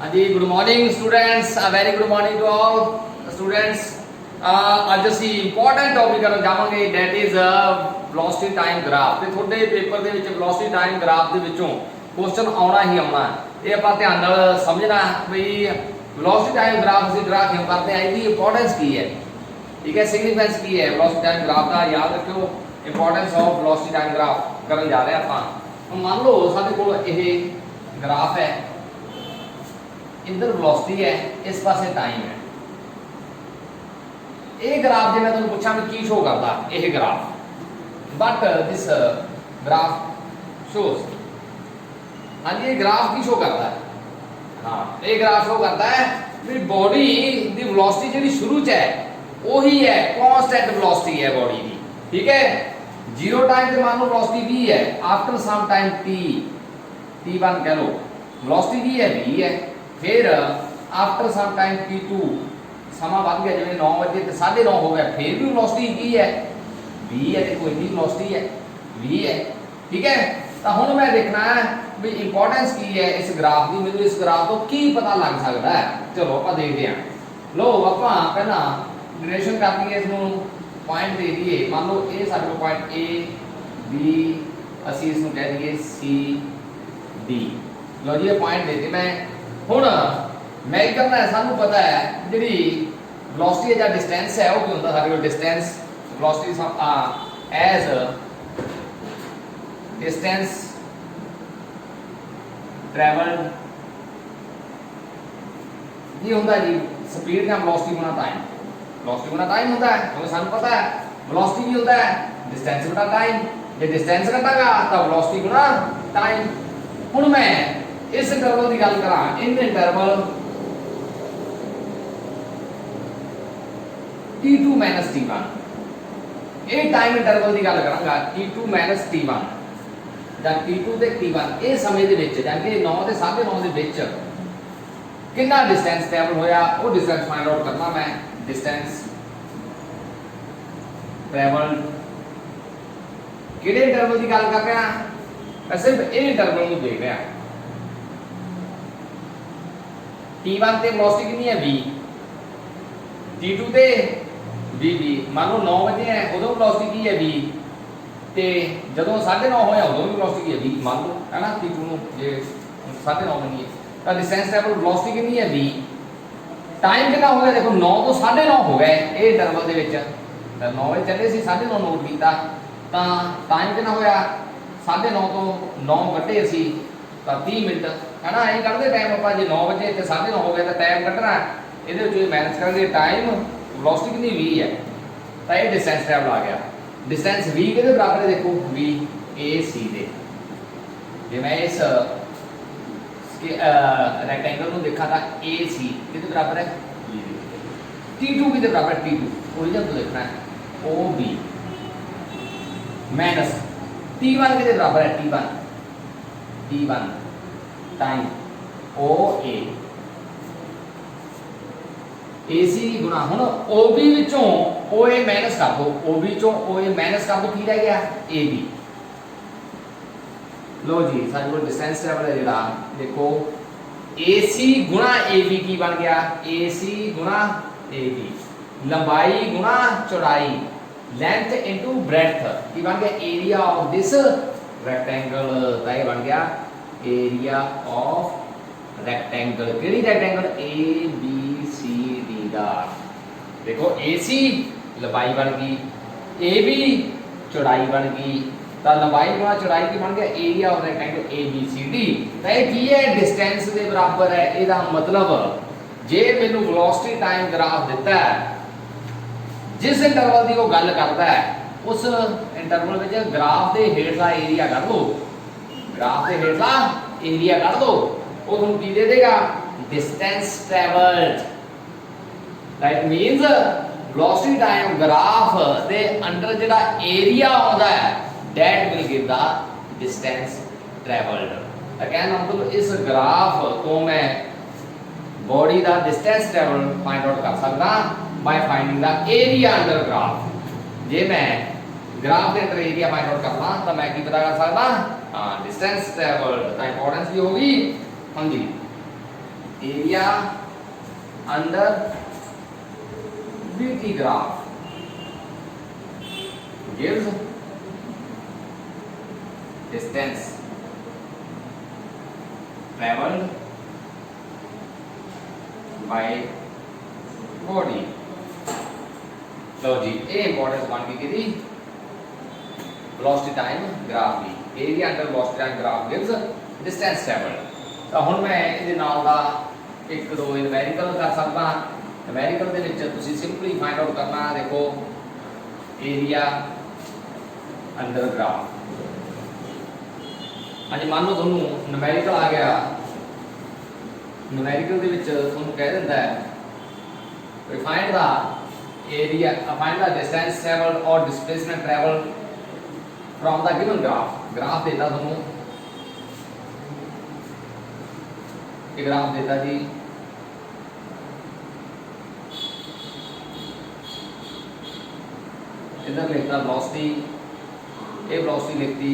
हाँ जी, good morning students, very good morning to all students. ਅੱਜ ਅਸੀਂ ਇੰਪੋਰਟੈਂਟ ਟੌਪਿਕ ਕਰਨ ਜਾਵਾਂਗੇ, that is velocity time graph. ਤੇ ਤੁਹਾਡੇ ਪੇਪਰ ਦੇ ਵਿੱਚ ਵੈਲੋਸਿਟੀ ਟਾਈਮ ਗ੍ਰਾਫ ਦੇ ਵਿੱਚੋਂ ਕੁਐਸਚਨ ਆਉਣਾ ਹੀ ਆਉਣਾ। ਇਹ ਆਪਾਂ ਧਿਆਨ ਨਾਲ ਸਮਝਣਾ ਵੀ ਵੈਲੋਸਿਟੀ ਟਾਈਮ ਗ੍ਰਾਫ ਅਸੀਂ ਡਰਾ ਕਿਉਂ ਕਰਦੇ ਆ, ਇਹਦੀ ਇੰਪੋਰਟੈਂਸ ਕੀ ਹੈ, ਠੀਕ ਹੈ, ਸਿਗਨੀਫੀਕੈਂਸ ਕੀ ਹੈ ਵੈਲੋਸਿਟੀ ਟਾਈਮ ਗ੍ਰਾਫ ਦਾ। ਯਾਦ ਰੱਖਿਓ, importance of velocity time graph ਕਰਨ ਜਾ ਰਹੇ ਆਪਾਂ। ਹੁਣ ਮੰਨ ਲਓ ਸਾਡੇ ਕੋਲ ਇਹ ਗ੍ਰਾਫ ਹੈ, इधर वेलोसिटी है, इस पासे टाइम है। ये ग्राफ जो मैं तुम पूछा भी की शो करता यह graph, but this graph shows, हाँ जी, ये ग्राफ की शो करता है। हाँ, ये ग्राफ शो करता है भी बॉडी दी वेलोसिटी जी शुरू च है वही है, कांस्टेंट वेलोसिटी है बॉडी की, ठीक है। जीरो टाइम से मान लो वेलोसिटी v है, आफ्टर सम टाइम t1 कह लो वेलोसिटी v है, v है। फिर आफ्टर सम टाइम t2 समा बढ़ गया, जिवें 9 बजे ते 9:30 हो गया, फिर भी वेलोसिटी v है, देखो इतनी वेलोसिटी है, v है, ठीक है। तो हुण मैं देखना है भी इंपॉर्टेंस की है इस ग्राफ की, मैनूं इस ग्राफ तो की पता लग सकता है। चलो आपां देखते हैं। लो आपां पहला रिलेशन कर लईए, इसनूं पॉइंट दे दईए। मान लो ये साडे कोल पॉइंट a b, असीं इसनूं कह दईए c d। लो जी, ये पॉइंट दे दिए मैं। ਹੁਣ मैं करना है, सानू पता है जी वेलोसिटी या डिस्टेंस है वो की होंदा सारे कोल distance velocity as distance travelled ये होंदा जी स्पीड का वेलोसिटी गुना टाइम, वेलोसिटी गुना टाइम होता है, क्योंकि सानू पता है वेलोसिटी भी होता है डिस्टेंस बटा टाइम। जे डिस्टेंस घटागा तो वेलोसिटी गुना टाइम। हुण मैं इस इंटरवल की गल करा, इन इंटरवल t2 माइनस t1, ये टाइम इंटरवल की गल करांगा t2 माइनस t1 ਜਾਂ t2 ਤੇ t1 ਇਹ ਸਮੇਂ ਦੇ ਵਿੱਚ ਜਾਨ ਕਿ 9 ਤੇ 9:30 ਦੇ ਵਿੱਚ ਕਿੰਨਾ ਡਿਸਟੈਂਸ ਟਰੈਵਲ ਹੋਇਆ, ਉਹ ਡਿਸਟੈਂਸ ਫਾਈਂਡ ਆਊਟ ਕਰਨਾ ਮੈਂ। ਡਿਸਟੈਂਸ ਟਰੈਵਲ ਕਿਹੜੇ ਇੰਟਰਵਲ ਦੀ ਗੱਲ ਕਰ ਰਿਹਾ, ਮੈਂ ਸਿਰਫ ਇਹ ਇੰਟਰਵਲ ਨੂੰ ਦੇਖ ਰਿਹਾ। t1 ਤੇ वेलोसिटी कितनी है v, t2 ਤੇ vv। मान लो 9 बजे है उदों वेलोसिटी की है v, ਤੇ ਜਦੋਂ 9:30 ਹੋਇਆ ਉਦੋਂ ਵੀ वेलोसिटी की है v, मान लो है ना। t2 ਨੂੰ ਜੇ 9:30 ਬਣੀ ਹੈ ਤਾਂ ਡਿਸਟੈਂਸ ਟਰੈਵਲ वेलोसिटी कितनी है v। टाइम कितना हो गया, देखो 9 ਤੋਂ 9:30 ਹੋ ਗਏ ਇਹ ਇੰਟਰਵਲ ਦੇ ਵਿੱਚ। ਤਾਂ 9 ਵਜੇ ਚੱਲੇ ਸੀ, 9:30 ਨੋਟ ਕੀਤਾ ਤਾਂ ਟਾਈਮ ਕਿੰਨਾ ਹੋਇਆ, 9:30 ਤੋਂ 9 ਕੱਢੇ ਅਸੀਂ ਤਾਂ 30 ਮਿੰਟ है ना। ये करते टाइम आप जो 9 बजे तो 9:30 हो गया तो टाइम कटना ये मैनेज करेंगे। टाइम वेलोसिटी कितनी v है, तो ये डिस्टेंस ट्रैवल आ गया। डिस्टेंस v के बराबर है, देखो v a c दे। जे मैं इस रेक्टेंगल को देखा था a c के बराबर है v दे। t2 के बराबर है, t2 ओरिजिन तो देखना है o b माइनस t1 के बराबर है t1 टाइम ओ ए AC गुना हुण OB विचों OA माइनस कर दो, OB चों OA माइनस कर दो, की रह गया AB। लो जी, साडे कोल डिस्टेंस ट्रैवल है जेड़ा, देखो AC गुना AB की बन गया, AC गुना AB, लंबाई गुना चौड़ाई, लेंथ इनटू ब्रेड्थ की बन गया एरिया ऑफ दिस रेक्टेंगल। तो ये बन गया एरिया ऑफ रेक्टेंगल। केड़ी rectangle, A B C D दा। देखो AC लंबाई बन गई, ए बी चौड़ाई बन गई, तो लंबाई गुणा चौड़ाई की बन गया area of rectangle A B C D. तो ये की है, डिस्टेंस के बराबर है। इसका मतलब जे मैनू वेलोसिटी टाइम ग्राफ दिता है, जिस इंटरवल की वो गल करता है उस इंटरवल में ग्राफ के हेठला एरिया कर लो, ग्राफ के हेठला एरिया कर दो, वो तुम की दे देगा distance travelled. That means velocity time graph they under जेड़ा एरिया आउंदा है that will give the distance travelled. Again मतलब इस ग्राफ तो मैं बॉडी दा डिस्टेंस ट्रैवल फाइंड आउट कर सकदा by finding the area under graph. जे मैं ग्राफ के अंदर एरिया फाइंड आउट करना तो मैं की पता कर सकदा, हां डिस्टेंस ट्रैवल्ड। तो इंपॉर्टेंस की होगी, हाँ जी area under VT graph gives distance traveled by body। लो जी ये इंपॉर्टेंस बन गई कि वेलोसिटी टाइम ग्राफ की area under velocity time graph gives distance travelled. तो हुण मैं इहदे नाल दा एक दो न्यूमेरिकल कर सकदा। न्यूमेरिकल दे विच तुसीं सिंपली फाइंड आउट करना, देखो एरिया अंडर ग्राफ। हाँ जी, मान लो तुहानूं न्यूमेरिकल आ गया, न्यूमेरिकल दे विच तुहानूं कह दिंदा है find the area, find the distance travelled और displacement travelled from the given graph. Graph देता तुहानूं, ये ग्राफ देता जी इधर लिखता वेलोसिटी, ये वेलोसिटी लिखती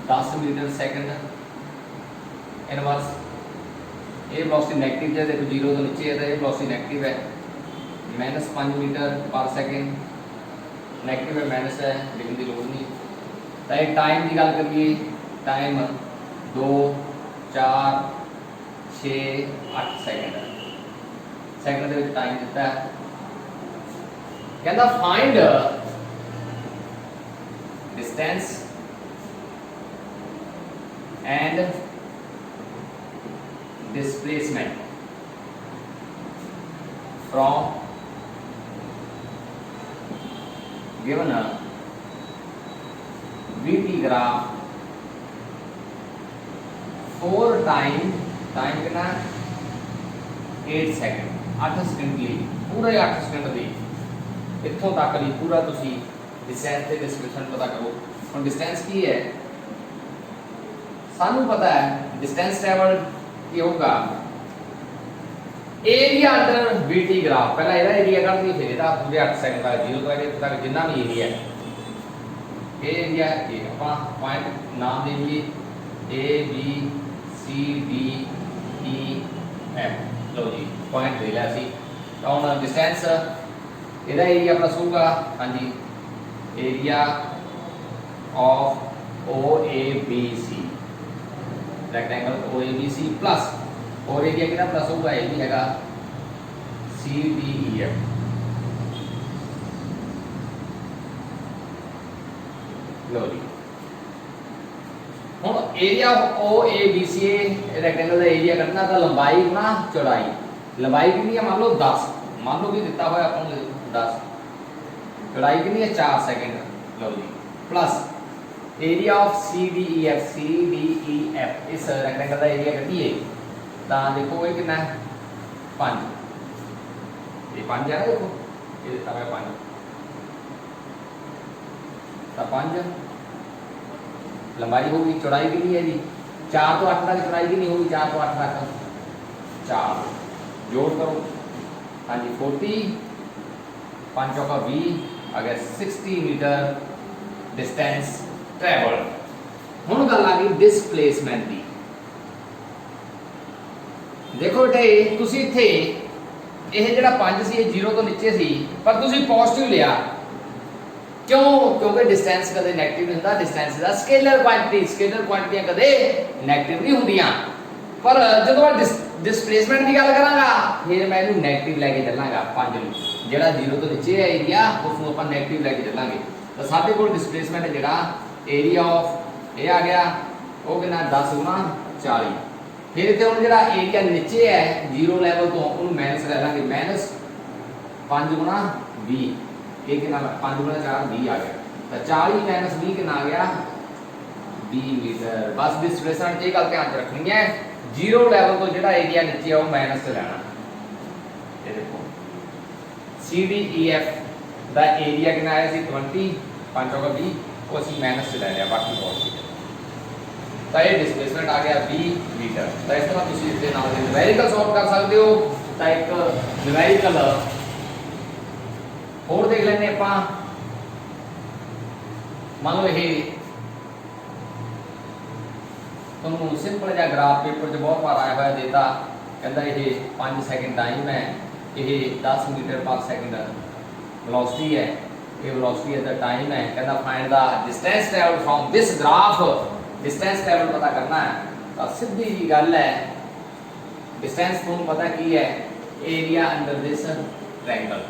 10 मीटर सेकंड इनवर्स। ये वेलोसिटी नेगेटिव है, देखो जीरो तो नीचे है तो ये वेलोसिटी नेगेटिव है, -5 मीटर पर सेकंड नेगेटिव है, माइनस है, लिखने की लोड़ नहीं। तो ये टाइम की गल करिए, टाइम 2 4 6 8 सेकंड सेकंड के टाइम दिता है। कहता find distance and displacement from given VT graph for time कितना 8 सेकंड 8 सेकंड लिए पूरा 8 सेकंड दी इत्थों तक ली पूरा तुसी डिस्टेंस ते डिस्प्लेसमेंट पता करो। हुण डिस्टेंस की है, सानू पता है डिस्टेंस ट्रैवल्ड की होगा एरिया अंडर VT ग्राफ। पहला ਇਹਦਾ एरिया कर दी, फिर ਇਹਦਾ पूरे 8 सेकंड का 0 ਤੋਂ ਇਹਦੇ तक जितना भी एरिया है, ये एरिया ये ਆਪਾਂ पॉइंट नाम दे दीजिए A B C D E F। Low ji point दे लिया सी। तो ਹੁਣ डिस्टेंस ਇਹਦਾ एरिया प्लस होगा, हाँ जी area of OABC rectangle OABC plus और एरिया कितना प्लस होगा, ये भी हैगा CDEF। लो जी ਹੁਣ एरिया ऑफ OABC रेक्टेंगल का एरिया कटना तो लंबाई गुना चौड़ाई। लंबाई कितनी है, मान लो 10, मान लो भी दिता हुआ अपन 10, चौड़ाई कितनी है 4 सेकंड। लो जी प्लस एरिया ऑफ CDEF इस रेक्टेंगल का एरिया कटिए तो देखो ये कितना है 5, ये 5 है ना, देखो ये दिता हुआ 5 तो 5 लंबाई होगी। चौड़ाई कितनी है जी 4 तो 8 तक चौड़ाई कितनी होगी, 4 तो 8 तक 4 जोड़ करो, हाँ जी 40 5 चौका 20 आ गया 60 मीटर डिस्टेंस ट्रैवल्ड। हुण गल आ गई डिस्प्लेसमेंट की। देखो बेटे तुसी इत्थे ਇਹ ਜਿਹੜਾ 5 ਸੀ ਇਹ 0 ਤੋਂ ਨੀਚੇ ਸੀ ਪਰ ਤੁਸੀਂ ਪੋਜ਼ਿਟਿਵ ਲਿਆ क्यों? क्योंकि डिस्टेंस कदे नेगेटिव नहीं होता, डिस्टेंस ਦਾ स्केलर क्वांटिटीਆਂ कदे नेगेटिव नहीं ਹੁੰਦੀਆਂ। पर ਜਦੋਂ मैं डिस्प्लेसमेंट की गल करांगा फिर मैं ਇਹਨੂੰ नेगेटिव लेके ਚੱਲਾਂਗਾ 5 ਨੂੰ, ਜਿਹੜਾ 0 ਤੋਂ ਨੀਚੇ ਹੈ ਏਰੀਆ ਉਸ ਨੂੰ ਆਪਾਂ नेगेटिव लेके ਚੱਲਾਂਗੇ। ਤਾਂ ਸਾਡੇ ਕੋਲ डिस्प्लेसमेंट ਹੈ ਜਿਹੜਾ ਏਰੀਆ ਆਫ ਇਹ ਆ ਗਿਆ ਉਹ ਕਿੰਨਾ 10 ਗੁਣਾ 40। फिर इतने हम जो एरिया नीचे है 0 लैवल तो उन्होंने माइनस ले लेंगे, माइनस 5 गुणा 20, ये कितना 5 गुणा 4 20 आ गया, तो 40 माइनस 20 कितना आ गया 20 मीटर। बस डिस्प्लेसमेंट ये गल ध्यान रखनी है 0 लैवल तो जो एरिया नीचे है वो माइनस से लेना। ये देखो CDEF का एरिया कितना आया 20 5 का 20 वो असी माइनस से ले लिया, बाकी पॉजिटिव। तो ये डिस्प्लेसमेंट आ गया 20 मीटर। तो इस तरह तुम इसके नाल न्यूमेरिकल सॉल्व कर सकते हो। तो एक न्यूमेरिकल और देख लेने ਆਪਾਂ, मान लो ये ਤੁਹਾਨੂੰ ਸਿੰਪਲ ਜਿਹਾ ਗ੍ਰਾਫ ਪੇਪਰ 'ਚ ਬਹੁਤ ਵਾਰ ਆਇਆ ਹੋਇਆ ਦੇਤਾ, ਕਹਿੰਦਾ ਇਹ 5 ਸੈਕਿੰਡ ਟਾਈਮ ਹੈ, ਇਹ 10 ਮੀਟਰ ਪਰ ਸੈਕਿੰਡ ਵੈਲੋਸਿਟੀ ਹੈ, ਇਹ ਵੈਲੋਸਿਟੀ ਹੈ ਦਾ ਟਾਈਮ ਹੈ, ਕਹਿੰਦਾ find the distance travel from this graph, distance travel ਪਤਾ ਕਰਨਾ ਹੈ। ਤਾਂ ਸਿੱਧੀ ਜੀ ਗੱਲ ਹੈ, डिस्टेंस ਤੁਹਾਨੂੰ ਪਤਾ ਕੀ ਹੈ, area under this triangle.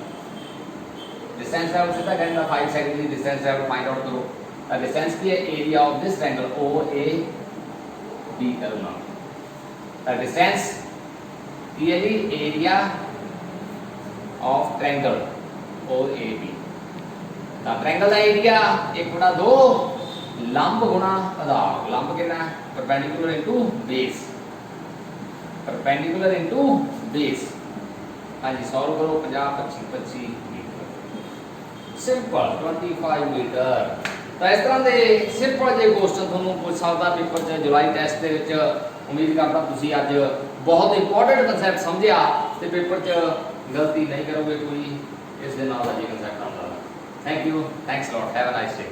Distance travel सिद्धा कहना 5 सेकंड की डिस्टेंस ट्रैवल फाइंड आउट करो। द डिस्टेंस की है area of this triangle O A B करना। द डिस्टेंस की है जी area of triangle O A B. The triangle का एरिया 1/2 लंब गुणा आधार। लंब कितना perpendicular into base, perpendicular into base. हाँ जी सॉल्व करो 50 25 25 मीटर सिंपल 25 मीटर। तो इस तरह के सिंपल जे क्वेश्चन ਤੁਹਾਨੂੰ ਪੁੱਛ ਸਕਦਾ ਪੇਪਰ 'ਚ ਜੁਲਾਈ ਟੈਸਟ ਦੇ ਵਿੱਚ। ਉਮੀਦ ਕਰਦਾ ਤੁਸੀਂ ਅੱਜ ਬਹੁਤ ਇੰਪੋਰਟੈਂਟ ਕਨਸੈਪਟ ਸਮਝਿਆ ਤੇ ਪੇਪਰ 'ਚ ਗਲਤੀ ਨਹੀਂ ਕਰੋਗੇ ਕੋਈ। ਇਸ ਦੇ ਨਾਲ ਦਾ ਜੀ ਕਨਸੈਪਟ ਆਉਂਦਾ। Thank you, thanks lot, have a nice day.